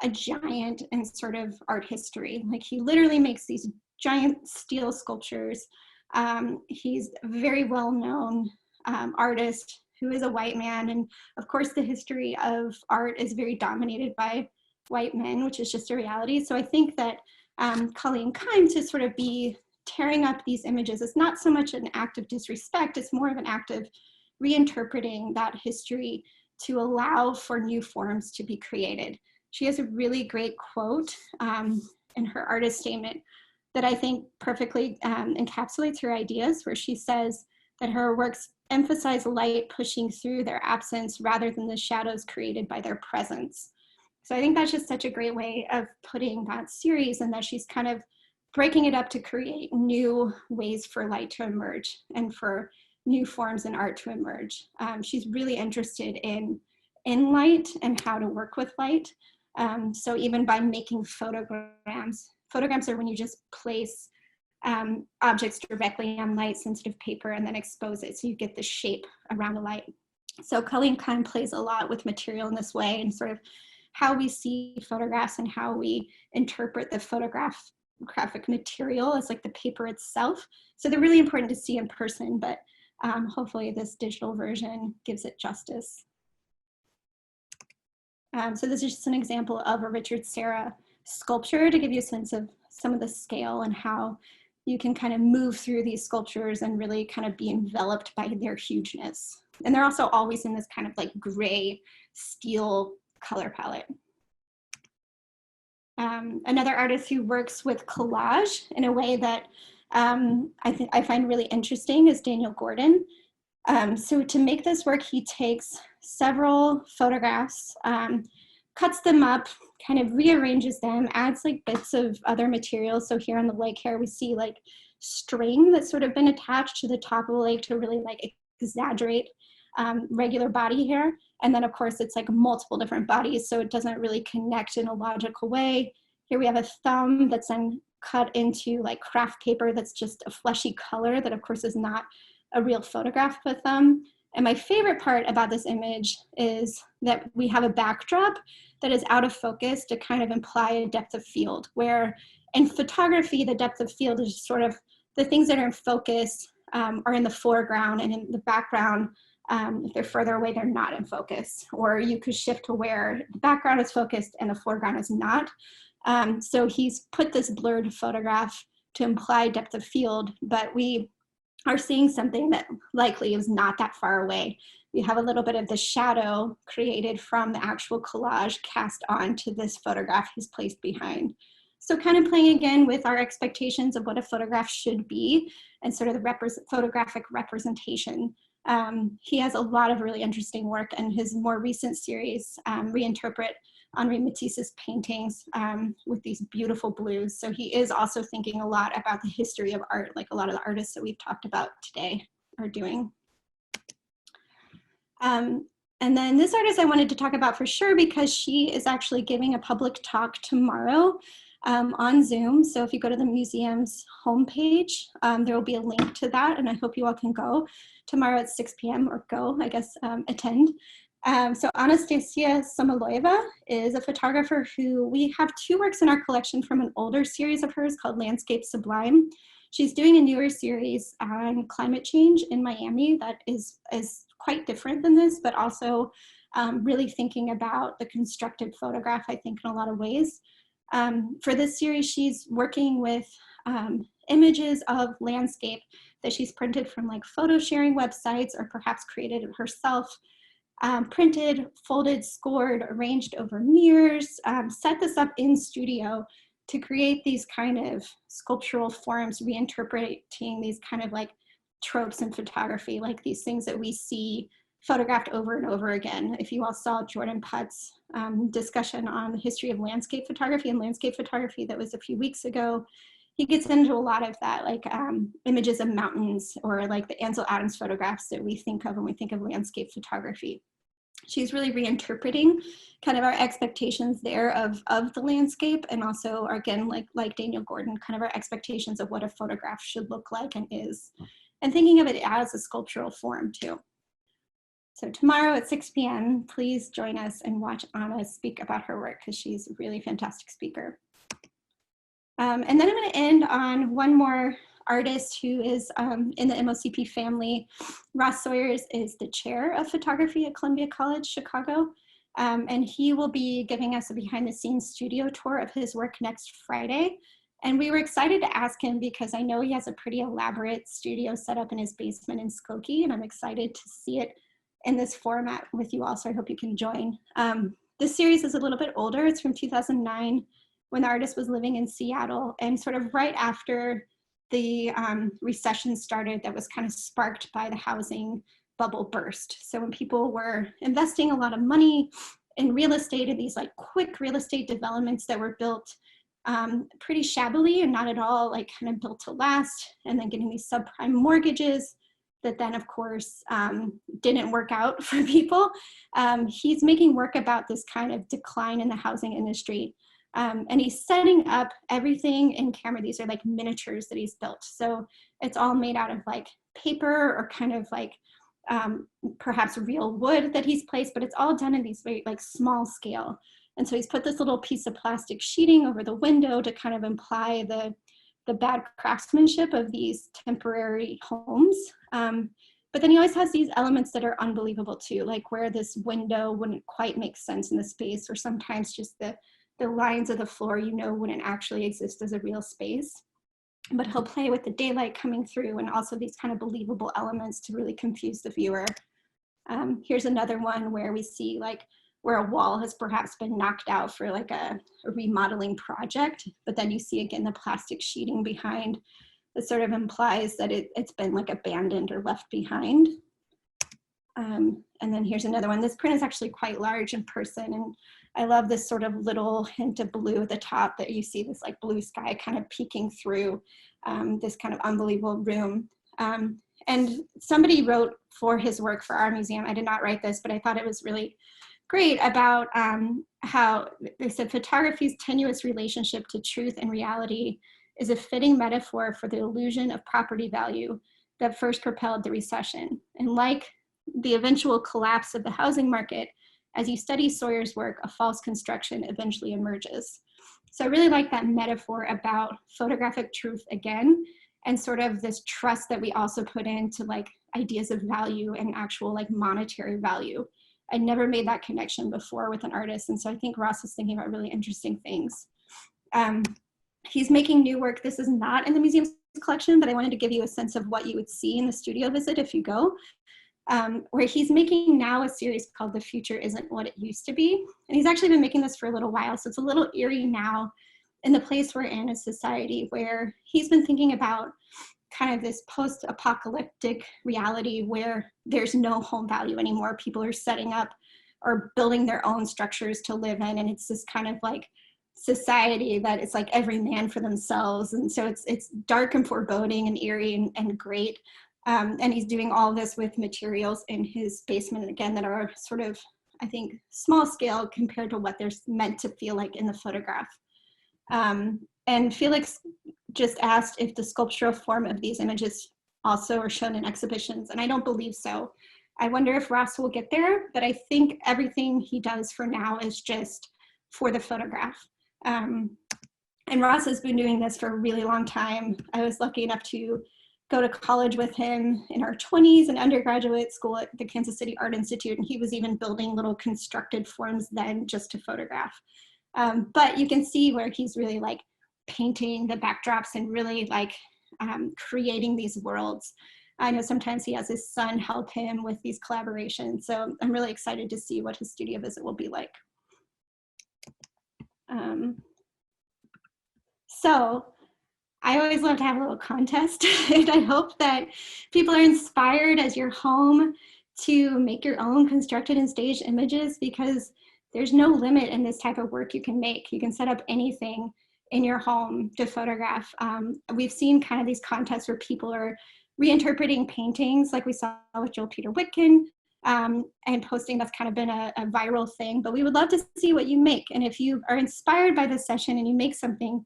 a giant in sort of art history. Like he literally makes these giant steel sculptures. He's a very well-known artist who is a white man. And of course, the history of art is very dominated by white men, which is just a reality. So I think that Colleen Haim to sort of be tearing up these images is not so much an act of disrespect, it's more of an act of reinterpreting that history to allow for new forms to be created. She has a really great quote in her artist statement that I think perfectly encapsulates her ideas, where she says that her works emphasize light pushing through their absence rather than the shadows created by their presence. So I think that's just such a great way of putting that series, and that she's kind of breaking it up to create new ways for light to emerge and for new forms in art to emerge. She's really interested in light and how to work with light. So even by making photograms are when you just place objects directly on light sensitive paper and then expose it so you get the shape around the light. So Colleen Haim plays a lot with material in this way, and sort of how we see photographs and how we interpret the photographic material as like the paper itself. So they're really important to see in person, but hopefully this digital version gives it justice. So this is just an example of a Richard Serra sculpture to give you a sense of some of the scale and how you can kind of move through these sculptures and really kind of be enveloped by their hugeness. And they're also always in this kind of like gray steel color palette. Another artist who works with collage in a way that I find really interesting is Daniel Gordon. So to make this work, he takes several photographs, cuts them up, kind of rearranges them, adds like bits of other materials. So here on the lake here, we see like string that's sort of been attached to the top of the lake to really like exaggerate regular body hair. And then of course it's like multiple different bodies, so it doesn't really connect in a logical way. Here we have a thumb that's then cut into like craft paper that's just a fleshy color that of course is not a real photograph of a thumb. And my favorite part about this image is that we have a backdrop that is out of focus to kind of imply a depth of field, where in photography, the depth of field is sort of the things that are in focus are in the foreground, and in the background, if they're further away, they're not in focus. Or you could shift to where the background is focused and the foreground is not. So he's put this blurred photograph to imply depth of field, but we are seeing something that likely is not that far away. We have a little bit of the shadow created from the actual collage cast onto this photograph he's placed behind. So kind of playing again with our expectations of what a photograph should be and sort of the photographic representation. He has a lot of really interesting work, and his more recent series reinterpret Henri Matisse's paintings with these beautiful blues. So he is also thinking a lot about the history of art, like a lot of the artists that we've talked about today are doing. And then this artist I wanted to talk about for sure because she is actually giving a public talk tomorrow on Zoom. So if you go to the museum's homepage, there will be a link to that, and I hope you all can go tomorrow at 6 p.m. or go, I guess, attend. So Anastasia Samoylova is a photographer who we have two works in our collection from an older series of hers called Landscape Sublime. She's doing a newer series on climate change in Miami that is quite different than this, but also really thinking about the constructed photograph, I think, in a lot of ways. For this series, she's working with images of landscape that she's printed from like photo sharing websites or perhaps created herself. Printed, folded, scored, arranged over mirrors, set this up in studio to create these kind of sculptural forms, reinterpreting these kind of like tropes in photography, like these things that we see photographed over and over again. If you all saw Jordan Putt's discussion on the history of landscape photography and landscape photography that was a few weeks ago, he gets into a lot of that, like images of mountains or like the Ansel Adams photographs that we think of when we think of landscape photography. She's really reinterpreting kind of our expectations there of the landscape, and also, again, like Daniel Gordon, kind of our expectations of what a photograph should look like and is, and thinking of it as a sculptural form too. So tomorrow at 6 p.m., please join us and watch Anna speak about her work because she's a really fantastic speaker. And then I'm going to end on one more artist who is in the MoCP family. Ross Sawyers is the chair of photography at Columbia College, Chicago. And he will be giving us a behind the scenes studio tour of his work next Friday. And we were excited to ask him because I know he has a pretty elaborate studio set up in his basement in Skokie, and I'm excited to see it in this format with you all, so I hope you can join. This series is a little bit older. It's from 2009 when the artist was living in Seattle, and sort of right after the recession started that was kind of sparked by the housing bubble burst. So when people were investing a lot of money in real estate, and these like quick real estate developments that were built pretty shabbily and not at all like kind of built to last, and then getting these subprime mortgages that then of course didn't work out for people. He's making work about this kind of decline in the housing industry. And he's setting up everything in camera. These are like miniatures that he's built. So it's all made out of like paper or kind of like perhaps real wood that he's placed, but it's all done in these very like small scale. And so he's put this little piece of plastic sheeting over the window to kind of imply the bad craftsmanship of these temporary homes. But then he always has these elements that are unbelievable too, like where this window wouldn't quite make sense in the space, or sometimes just the lines of the floor, you know, wouldn't actually exist as a real space. but he'll play with the daylight coming through and also these kind of believable elements to really confuse the viewer. Here's another one where we see like where a wall has perhaps been knocked out for like a remodeling project, but then you see again the plastic sheeting behind that sort of implies that it's been like abandoned or left behind. And then here's another one. This print is actually quite large in person, and I love this sort of little hint of blue at the top that you see this like blue sky kind of peeking through this kind of unbelievable room. And somebody wrote for his work for our museum, I did not write this, but I thought it was really great about how they said photography's tenuous relationship to truth and reality is a fitting metaphor for the illusion of property value that first propelled the recession. And like the eventual collapse of the housing market, as you study Sawyer's work, a false construction eventually emerges. So I really like that metaphor about photographic truth again, and sort of this trust that we also put into like ideas of value and actual like monetary value. I never made that connection before with an artist, and so I think Ross is thinking about really interesting things. He's making new work. This is not in the museum's collection, but I wanted to give you a sense of what you would see in the studio visit if you go. Where he's making now a series called The Future Isn't What It Used to Be. And he's actually been making this for a little while, so it's a little eerie now in the place we're in as society, where he's been thinking about kind of this post-apocalyptic reality where there's no home value anymore. People are setting up or building their own structures to live in, and it's this kind of like society that it's like every man for themselves. And so it's dark and foreboding and eerie and great. And he's doing all this with materials in his basement, again, that are sort of, I think, small scale compared to what they're meant to feel like in the photograph. And Felix just asked if the sculptural form of these images also are shown in exhibitions, and I don't believe so. I wonder if Ross will get there, but I think everything he does for now is just for the photograph. And Ross has been doing this for a really long time. I was lucky enough to go to college with him in our 20s and undergraduate school at the Kansas City Art Institute, and he was even building little constructed forms then just to photograph. But you can see where he's really like painting the backdrops and really like creating these worlds. I know sometimes he has his son help him with these collaborations, so I'm really excited to see what his studio visit will be like. So I always love to have a little contest, and I hope that people are inspired as you're home to make your own constructed and staged images, because there's no limit in this type of work you can make. You can set up anything in your home to photograph. We've seen kind of these contests where people are reinterpreting paintings, like we saw with Joel Peter Witkin, and posting. That's kind of been a viral thing, but we would love to see what you make. And if you are inspired by this session and you make something,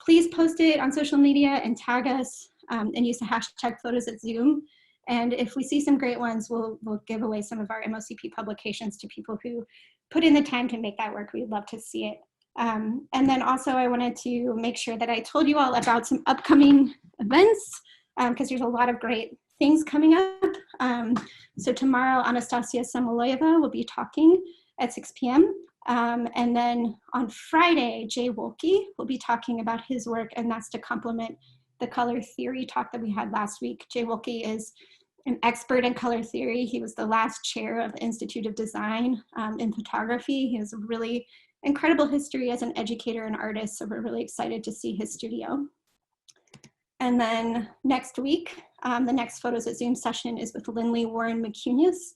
please post it on social media and tag us and use the hashtag #PhotosAtZoom. And if we see some great ones, we'll give away some of our MoCP publications to people who put in the time to make that work. We'd love to see it. And then also I wanted to make sure that I told you all about some upcoming events, because there's a lot of great things coming up. So tomorrow, Anastasia Samoyeva will be talking at 6 p.m. And then on Friday, Jay Wolke will be talking about his work, and that's to complement the color theory talk that we had last week. Jay Wolke is an expert in color theory. He was the last chair of the Institute of Design in photography. He has a really incredible history as an educator and artist, so we're really excited to see his studio. And then next week, the next Photos at Zoom session is with Lindley Warren McCunius,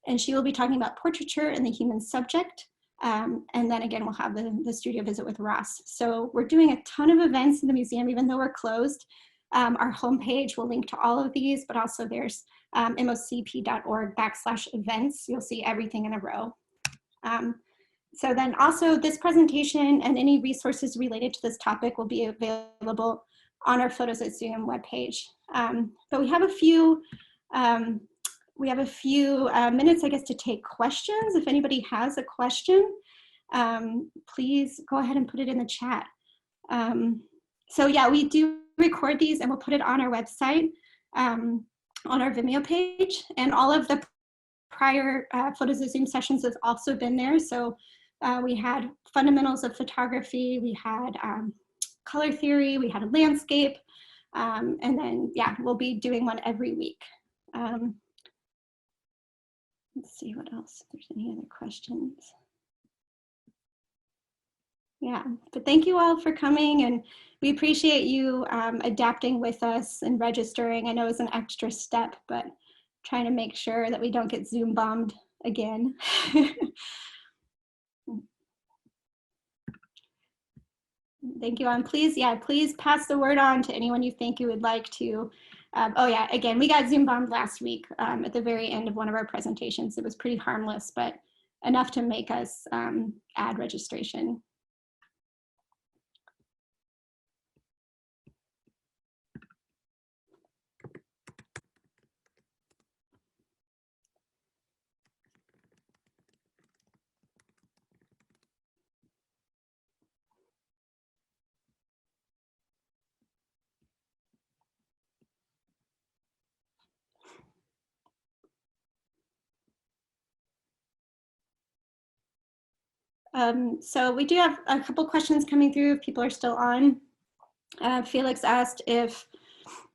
and she will be talking about portraiture and the human subject. And then again, we'll have the studio visit with Ross. So we're doing a ton of events in the museum, even though we're closed. Our homepage will link to all of these, but also there's mocp.org/events. You'll see everything in a row. So then also this presentation and any resources related to this topic will be available on our Photos at Zoom webpage. But we have a few minutes, I guess, to take questions. If anybody has a question, please go ahead and put it in the chat. So yeah, we do record these and we'll put it on our website, on our Vimeo page, and all of the prior Photos at Zoom sessions have also been there. So we had fundamentals of photography, we had color theory, we had a landscape, And then, yeah, we'll be doing one every week. Let's see what else, if there's any other questions. Yeah, but thank you all for coming, and we appreciate you adapting with us and registering. I know it's an extra step, but trying to make sure that we don't get Zoom bombed again. Thank you, and please, yeah, please pass the word on to anyone you think you would like to. Oh yeah, again, we got Zoom bombed last week at the very end of one of our presentations. It was pretty harmless, but enough to make us add registration. So we do have a couple questions coming through if people are still on. Felix asked if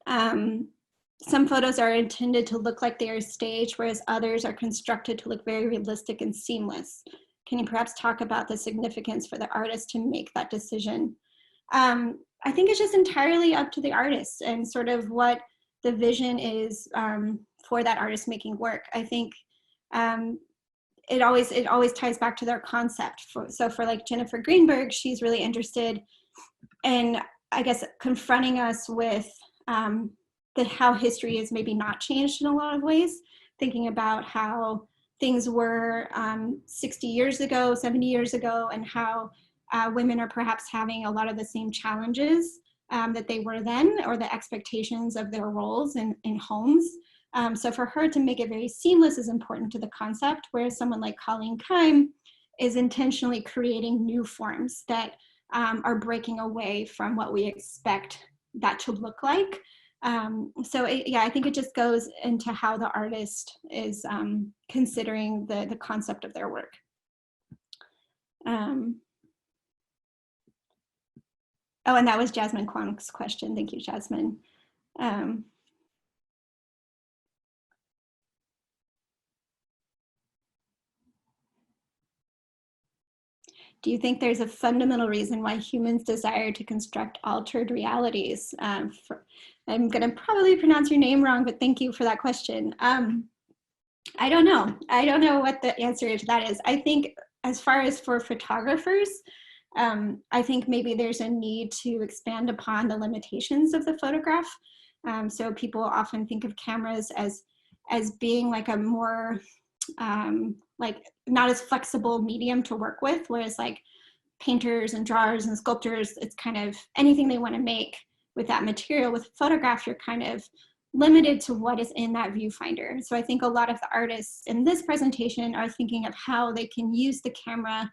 some photos are intended to look like they are staged, whereas others are constructed to look very realistic and seamless. Can you perhaps talk about the significance for the artist to make that decision? I think it's just entirely up to the artist and sort of what the vision is for that artist making work. I think it always ties back to their concept. So for like Jennifer Greenburg, she's really interested in, I guess, confronting us with how history is maybe not changed in a lot of ways, thinking about how things were 60 years ago, 70 years ago, and how women are perhaps having a lot of the same challenges that they were then, or the expectations of their roles in homes. So for her to make it very seamless is important to the concept, whereas someone like Colleen Haim is intentionally creating new forms that are breaking away from what we expect that to look like. Yeah, I think it just goes into how the artist is considering the concept of their work. Oh, and that was Jasmine Kwong's question. Thank you, Jasmine. Do you think there's a fundamental reason why humans desire to construct altered realities? I'm going to probably pronounce your name wrong, but thank you for that question. I don't know. I don't know what the answer to that is. I think as far as for photographers, I think maybe there's a need to expand upon the limitations of the photograph. So people often think of cameras as being like a more like not as flexible medium to work with, whereas like painters and drawers and sculptors, it's kind of anything they want to make with that material. With photograph, you're kind of limited to what is in that viewfinder. So I think a lot of the artists in this presentation are thinking of how they can use the camera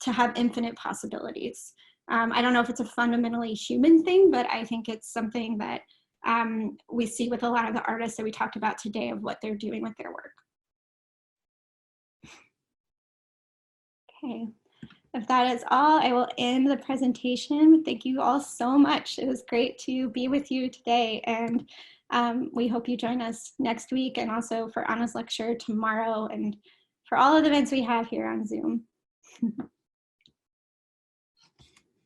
to have infinite possibilities. I don't know if it's a fundamentally human thing, but I think it's something that we see with a lot of the artists that we talked about today of what they're doing with their work. Okay, if that is all, I will end the presentation. Thank you all so much. It was great to be with you today, and we hope you join us next week, and also for Anna's lecture tomorrow, and for all of the events we have here on Zoom.